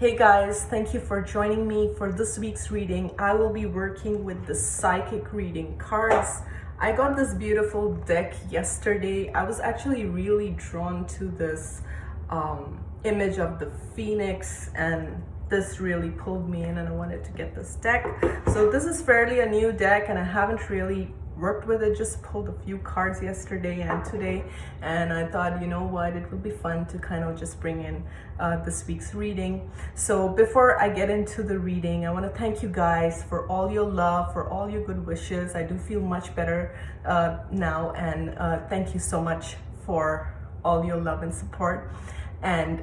Hey guys, thank you for joining me for this week's reading. I will be working with the psychic reading cards. I got this beautiful deck yesterday. I was actually really drawn to this image of the phoenix, and this really pulled me in and I wanted to get this deck. So this is fairly a new deck and I haven't really worked with it, just pulled a few cards yesterday and today, and I thought, you know what, it would be fun to kind of just bring in this week's reading. So before I get into the reading, I want to thank you guys for all your love, for all your good wishes. I do feel much better now, and thank you so much for all your love and support. And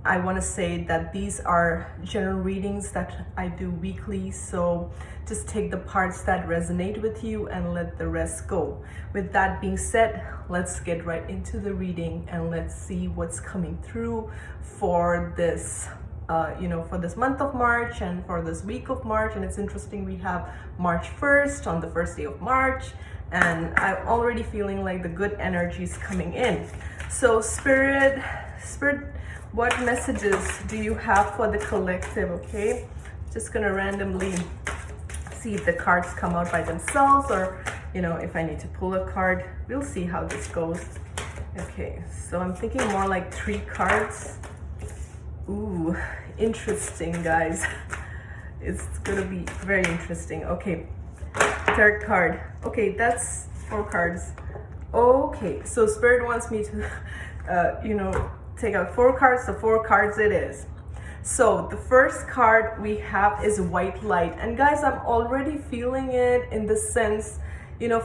I want to say that these are general readings that I do weekly, so just take the parts that resonate with you and let the rest go. With that being said, let's get right into the reading and let's see what's coming through for this for this month of March and for this week of March. And it's interesting, we have March 1st on the first day of March, and I'm already feeling like the good energy is coming in. So spirit, what messages do you have for the collective? Okay, just gonna randomly see if the cards come out by themselves, or if I need to pull a card. We'll see how this goes. Okay, so I'm thinking more like 3 cards. Ooh, interesting, guys. It's gonna be very interesting. Okay, third card. Okay, that's 4 cards. Okay, so spirit wants me to take out 4 cards, so 4 cards it is. So the first card we have is white light, and guys, I'm already feeling it in the sense,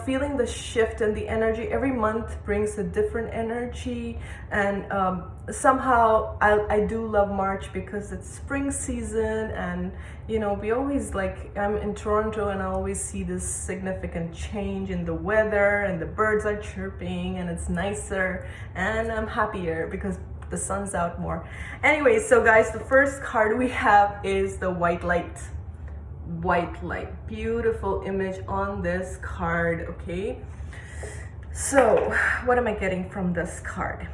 feeling the shift and the energy. Every month brings a different energy, and somehow I do love March because it's spring season, and we always, I'm in Toronto and I always see this significant change in the weather, and the birds are chirping and it's nicer, and I'm happier because the sun's out more. Anyway, so guys, the first card we have is the white light. White light, beautiful image on this card. Okay, so what am I getting from this card?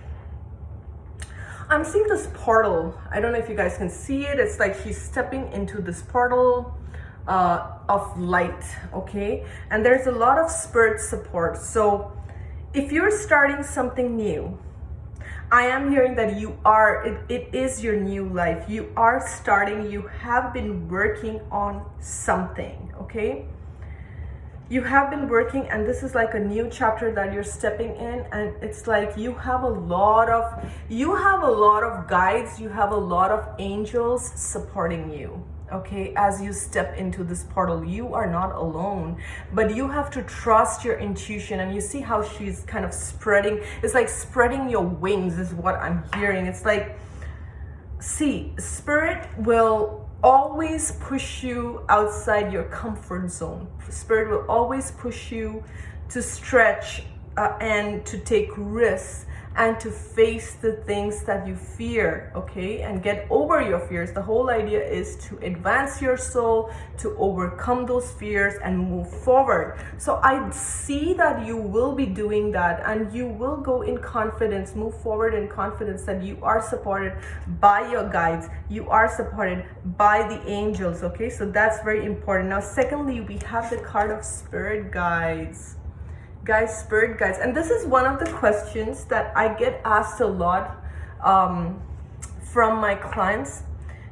I'm seeing this portal. I don't know if you guys can see it. It's like he's stepping into this portal of light. Okay, and there's a lot of spirit support. So if you're starting something new, I am hearing that it is your new life. You are starting, you have been working on something, okay? You have been working, and this is like a new chapter that you're stepping in, and it's like you have a lot of guides, you have a lot of angels supporting you. Okay, as you step into this portal, you are not alone, but you have to trust your intuition. And you see how she's kind of spreading, it's like spreading your wings is what I'm hearing. It's like, see, spirit will always push you outside your comfort zone. Spirit will always push you to stretch and to take risks and to face the things that you fear, okay, and get over your fears. The whole idea is to advance your soul, to overcome those fears and move forward. So I see that you will be doing that, and you will go in confidence, move forward in confidence that you are supported by your guides, you are supported by the angels, okay? So that's very important. Now, secondly, we have the card of spirit guides. Guys, spirit guides, and this is one of the questions that I get asked a lot from my clients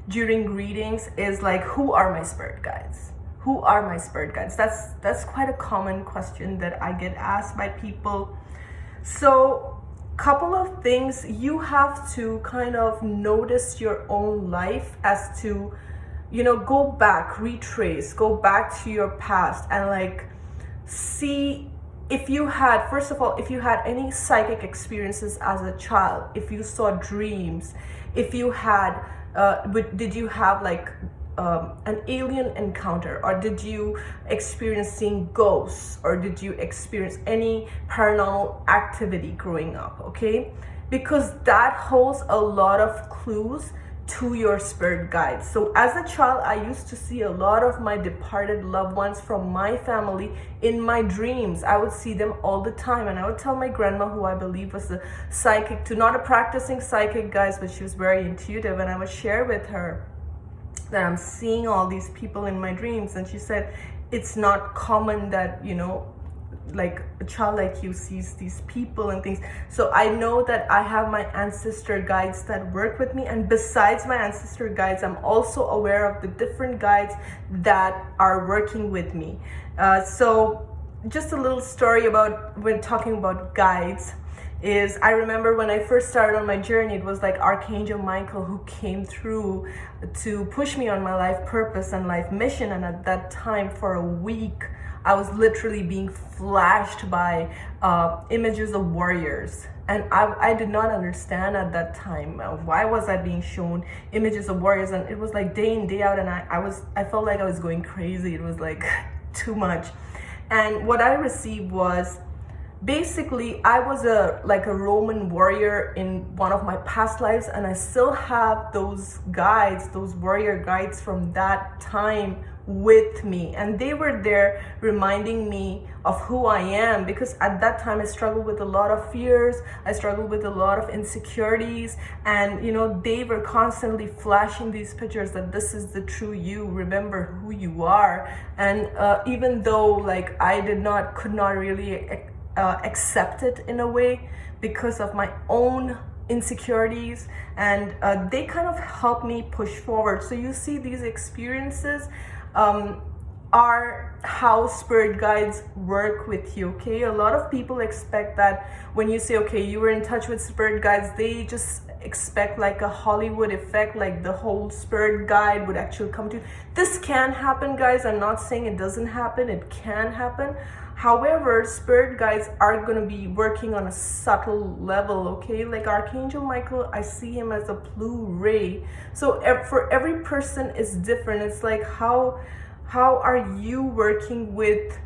during readings, is like, who are my spirit guides? Who are my spirit guides? That's quite a common question that I get asked by people. So couple of things, you have to kind of notice your own life as to go back, retrace, go back to your past, and see if you had, first of all, if you had any psychic experiences as a child, if you saw dreams, if you had, did you have an alien encounter, or did you experience seeing ghosts, or did you experience any paranormal activity growing up, okay? Because that holds a lot of clues to your spirit guides. So as a child, I used to see a lot of my departed loved ones from my family in my dreams. I would see them all the time, and I would tell my grandma, who I believe was a psychic, to not a practicing psychic, guys, but she was very intuitive, and I would share with her that I'm seeing all these people in my dreams. And she said, it's not common that, you know, like a child like you sees these people and things. So I know that I have my ancestor guides that work with me, and besides my ancestor guides, I'm also aware of the different guides that are working with me. So just a little story about when talking about guides is, I remember when I first started on my journey, it was like Archangel Michael who came through to push me on my life purpose and life mission. And at that time, for a week, I was literally being flashed by images of warriors. And I did not understand at that time why was I being shown images of warriors. And it was like day in, day out, and I felt like I was going crazy. It was like too much. And what I received was, basically, I was a Roman warrior in one of my past lives, and I still have those guides, those warrior guides from that time with me, and they were there reminding me of who I am, because at that time I struggled with a lot of fears, I struggled with a lot of insecurities, and you know, they were constantly flashing these pictures that this is the true you, remember who you are. And even though like I could not really accept it in a way because of my own insecurities, and they kind of helped me push forward. So you see, these experiences are how spirit guides work with you. Okay, a lot of people expect that when you say, okay, you were in touch with spirit guides, they just expect like a Hollywood effect, like the whole spirit guide would actually come to you. This can happen, guys. I'm not saying it doesn't happen, it can happen. However, spirit guides are going to be working on a subtle level, okay? Like Archangel Michael, I see him as a blue ray. So for every person is different. It's like how are you working with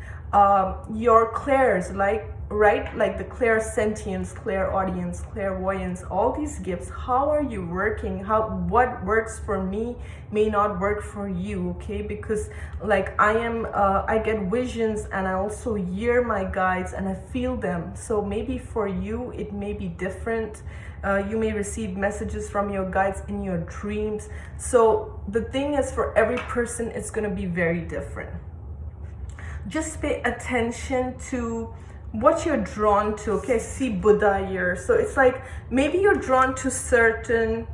your clairs, like, right? Like the clairsentience, clairaudience, clairvoyance, all these gifts. How are you working? What works for me may not work for you, okay? Because like I get visions, and I also hear my guides and I feel them. So maybe for you it may be different. You may receive messages from your guides in your dreams. So the thing is, for every person it's going to be very different. Just pay attention to what you're drawn to. Okay, I see Buddha here. So it's like maybe you're drawn to certain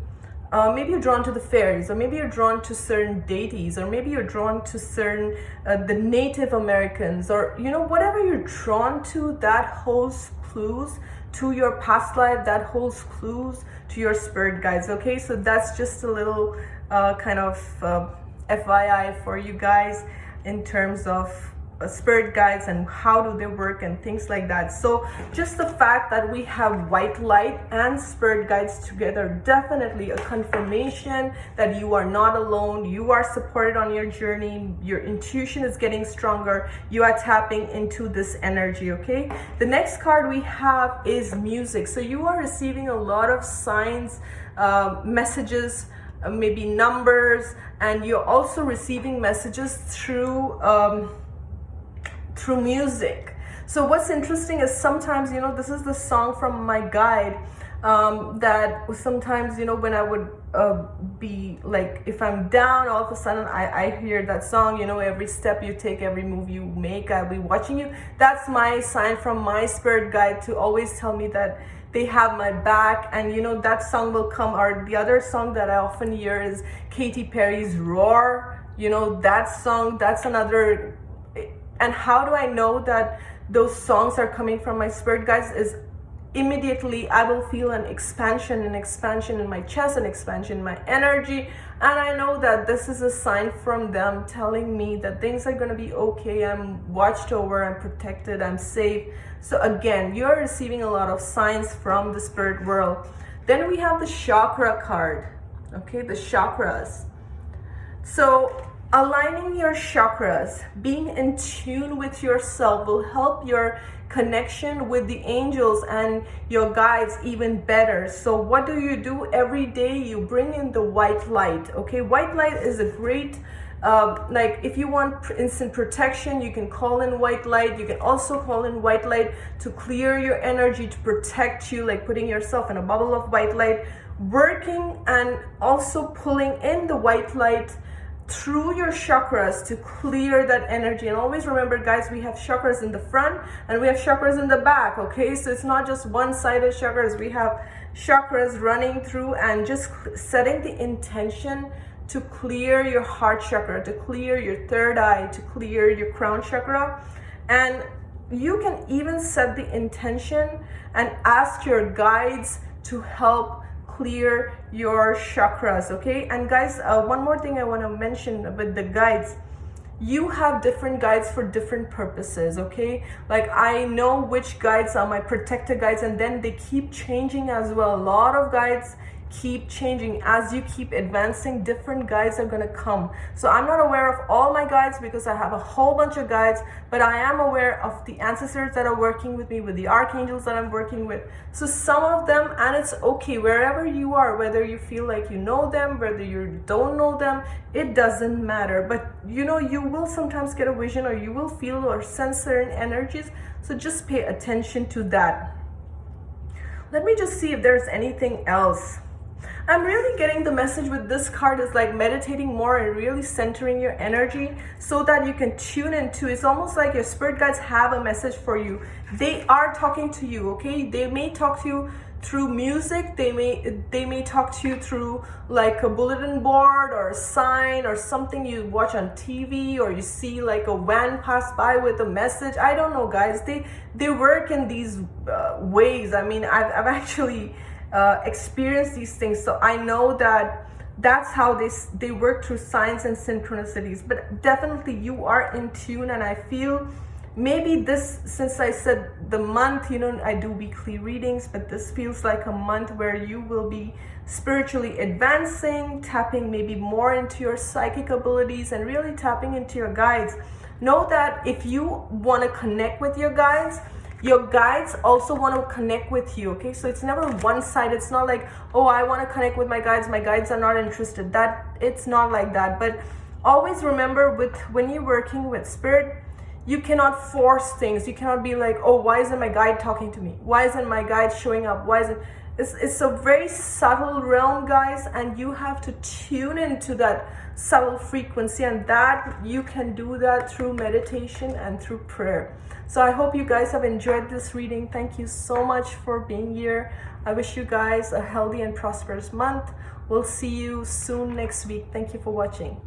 maybe you're drawn to the fairies, or maybe you're drawn to certain deities, or maybe you're drawn to certain the Native Americans, or you know, whatever you're drawn to, that holds clues to your past life, that holds clues to your spirit guides. Okay, so that's just a little kind of FYI for you guys in terms of spirit guides and how do they work and things like that. So just the fact that we have white light and spirit guides together, definitely a confirmation that you are not alone, you are supported on your journey, your intuition is getting stronger, you are tapping into this energy. Okay, the next card we have is music. So you are receiving a lot of signs, messages, maybe numbers, and you're also receiving messages through music. So what's interesting is sometimes, you know, this is the song from my guide that sometimes, you know, when I would be like, if I'm down, all of a sudden I hear that song, you know, every step you take, every move you make, I'll be watching you. That's my sign from my spirit guide to always tell me that they have my back. And you know, that song will come. Or the other song that I often hear is Katy Perry's Roar. You know, that song, that's another. And how do I know that those songs are coming from my spirit guides is immediately I will feel an expansion in my chest, an expansion in my energy, and I know that this is a sign from them telling me that things are going to be okay, I'm watched over, I'm protected, I'm safe. So again, you're receiving a lot of signs from the spirit world. Then we have the chakra card, okay, the chakras. So Aligning your chakras, being in tune with yourself will help your connection with the angels and your guides even better. So what do? Every day you bring in the white light. Okay, white light is a great like if you want instant protection, you can call in white light. You can also call in white light to clear your energy, to protect you, like putting yourself in a bubble of white light, working and also pulling in the white light through your chakras to clear that energy. And always remember, guys, we have chakras in the front and we have chakras in the back. Okay, so it's not just one-sided chakras. We have chakras running through, and just setting the intention to clear your heart chakra, to clear your third eye, to clear your crown chakra. And you can even set the intention and ask your guides to help clear your chakras. Okay, and guys, one more thing I want to mention with the guides. You have different guides for different purposes. Okay, like I know which guides are my protector guides, and then they keep changing as well. A lot of guides keep changing. As you keep advancing, different guides are going to come. So I'm not aware of all my guides because I have a whole bunch of guides, but I am aware of the ancestors that are working with me, with the archangels that I'm working with. So some of them, and it's okay wherever you are, whether you feel like you know them, whether you don't know them, it doesn't matter. But you know, you will sometimes get a vision, or you will feel or sense certain energies. So just pay attention to that. Let me just see if there's anything else. I'm really getting the message with this card is like meditating more and really centering your energy so that you can tune into. It's almost like your spirit guides have a message for you. They are talking to you. Okay, they may talk to you through music. They may talk to you through like a bulletin board or a sign or something you watch on TV, or you see like a van pass by with a message. I don't know, guys. They work in these ways. I mean, I've actually experience these things, so I know that that's how they work through signs and synchronicities. But definitely you are in tune, and I feel maybe this, since I said the month, you know, I do weekly readings, but this feels like a month where you will be spiritually advancing, tapping maybe more into your psychic abilities and really tapping into your guides. Know that if you want to connect with your guides also want to connect with you. Okay, so it's never one-sided. It's not like, oh, I want to connect with my guides are not interested. That it's not like that. But always remember, when you're working with spirit, you cannot force things. You cannot be like, oh, why isn't my guide talking to me? Why isn't my guide showing up? Why isn't it's a very subtle realm, guys, and you have to tune into that subtle frequency, and that you can do that through meditation and through prayer. So I hope you guys have enjoyed this reading. Thank you so much for being here. I wish you guys a healthy and prosperous month. We'll see you soon next week. Thank you for watching.